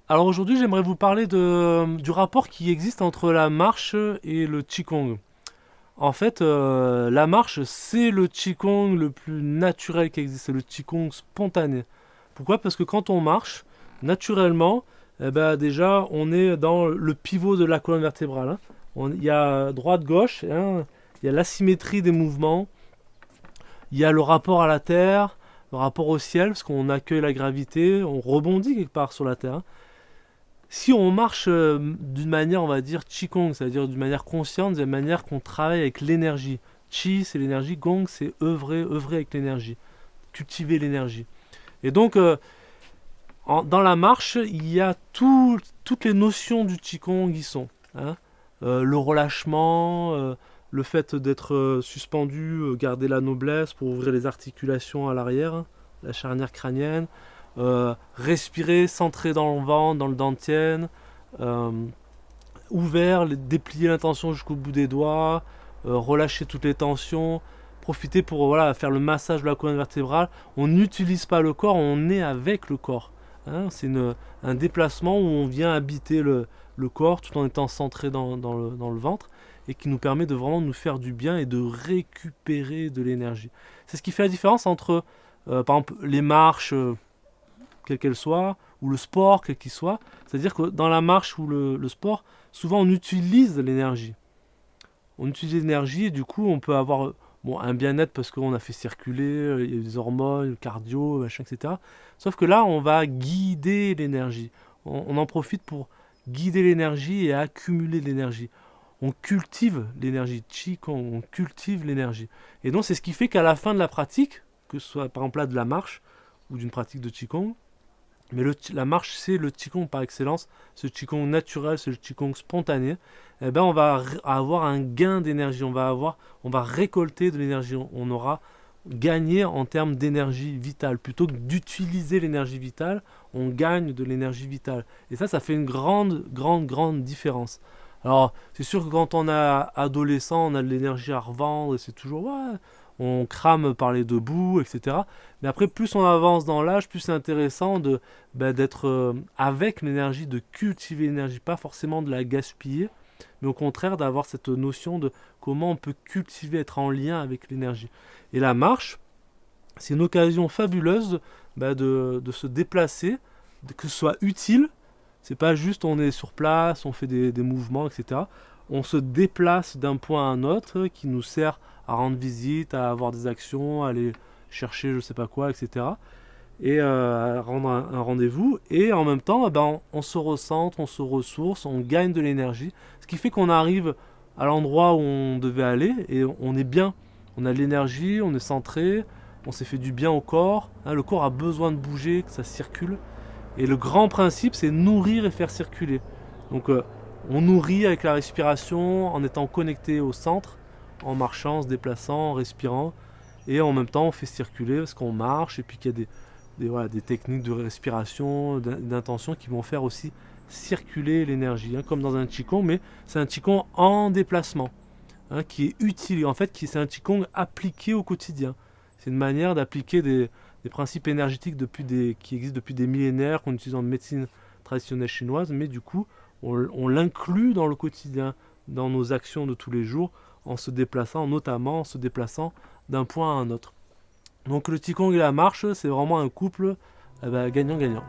Alors aujourd'hui, j'aimerais vous parler du rapport qui existe entre la marche et le Qigong. En fait, la marche, c'est le Qigong le plus naturel qui existe, c'est le Qigong spontané. Pourquoi? Parce que quand on marche, naturellement, eh ben, déjà, on est dans le pivot de la colonne vertébrale, hein. Il y a droite-gauche, hein, il y a l'asymétrie des mouvements, il y a le rapport à la terre, le rapport au ciel, parce qu'on accueille la gravité, on rebondit quelque part sur la terre, hein. Si on marche d'une manière, on va dire, Qigong, c'est-à-dire d'une manière consciente, d'une manière qu'on travaille avec l'énergie. Qi, c'est l'énergie, Gong, c'est œuvrer, œuvrer avec l'énergie, cultiver l'énergie. Et donc, dans la marche, il y a toutes les notions du Qigong y sont, hein. Le relâchement, le fait d'être suspendu, garder la noblesse pour ouvrir les articulations à l'arrière, hein, la charnière crânienne, respirer, centrer dans le ventre, dans le dantienne, euh, ouvert, déplier l'intention jusqu'au bout des doigts, relâcher toutes les tensions, profiter pour voilà, faire le massage de la colonne vertébrale. On n'utilise pas le corps, on est avec le corps, hein. C'est un déplacement où on vient habiter le corps tout en étant centré dans le ventre et qui nous permet de vraiment nous faire du bien et de récupérer de l'énergie. C'est ce qui fait la différence entre, par exemple, les marches, quelle qu'elle soit, ou le sport, quel qu'il soit. C'est-à-dire que dans la marche ou le sport, souvent on utilise l'énergie. On utilise l'énergie et du coup on peut avoir bon, un bien-être parce qu'on a fait circuler, il y a des hormones, le cardio, machin, etc. Sauf que là, on va guider l'énergie. On en profite pour guider l'énergie et accumuler de l'énergie. On cultive l'énergie. Chi, quand on cultive l'énergie. Et donc c'est ce qui fait qu'à la fin de la pratique, que ce soit par exemple là de la marche ou d'une pratique de Qigong, mais la marche, c'est le Qigong par excellence, ce Qigong naturel, c'est le Qigong spontané. Eh ben, on va avoir un gain d'énergie, on va récolter de l'énergie, on aura gagné en termes d'énergie vitale. Plutôt que d'utiliser l'énergie vitale, on gagne de l'énergie vitale. Et ça fait une grande différence. Alors, c'est sûr que quand on est adolescent, on a de l'énergie à revendre, et c'est toujours, ouais, on crame par les deux bouts, etc. Mais après, plus on avance dans l'âge, plus c'est intéressant d'être avec l'énergie, de cultiver l'énergie, pas forcément de la gaspiller, mais au contraire d'avoir cette notion de comment on peut cultiver, être en lien avec l'énergie. Et la marche, c'est une occasion fabuleuse de se déplacer, que ce soit utile. C'est pas juste on est sur place, on fait des mouvements, etc. On se déplace d'un point à un autre qui nous sert à rendre visite, à avoir des actions, à aller chercher je sais pas quoi, etc. Et à rendre un rendez-vous. Et en même temps, on se recentre, on se ressource, on gagne de l'énergie. Ce qui fait qu'on arrive à l'endroit où on devait aller et on est bien. On a de l'énergie, on est centré, on s'est fait du bien au corps, hein. Le corps a besoin de bouger, que ça circule. Et le grand principe, c'est nourrir et faire circuler. Donc, on nourrit avec la respiration, en étant connecté au centre, en marchant, en se déplaçant, en respirant. Et en même temps, on fait circuler parce qu'on marche et puis qu'il y a voilà, des techniques de respiration, d'intention qui vont faire aussi circuler l'énergie, hein, comme dans un Qigong, mais c'est un Qigong en déplacement, hein, qui est utile. En fait, c'est un Qigong appliqué au quotidien. C'est une manière d'appliquer des principes énergétiques qui existent depuis des millénaires, qu'on utilise en médecine traditionnelle chinoise, mais du coup, on l'inclut dans le quotidien, dans nos actions de tous les jours, en se déplaçant, notamment en se déplaçant d'un point à un autre. Donc le Qigong et la marche, c'est vraiment un couple gagnant-gagnant.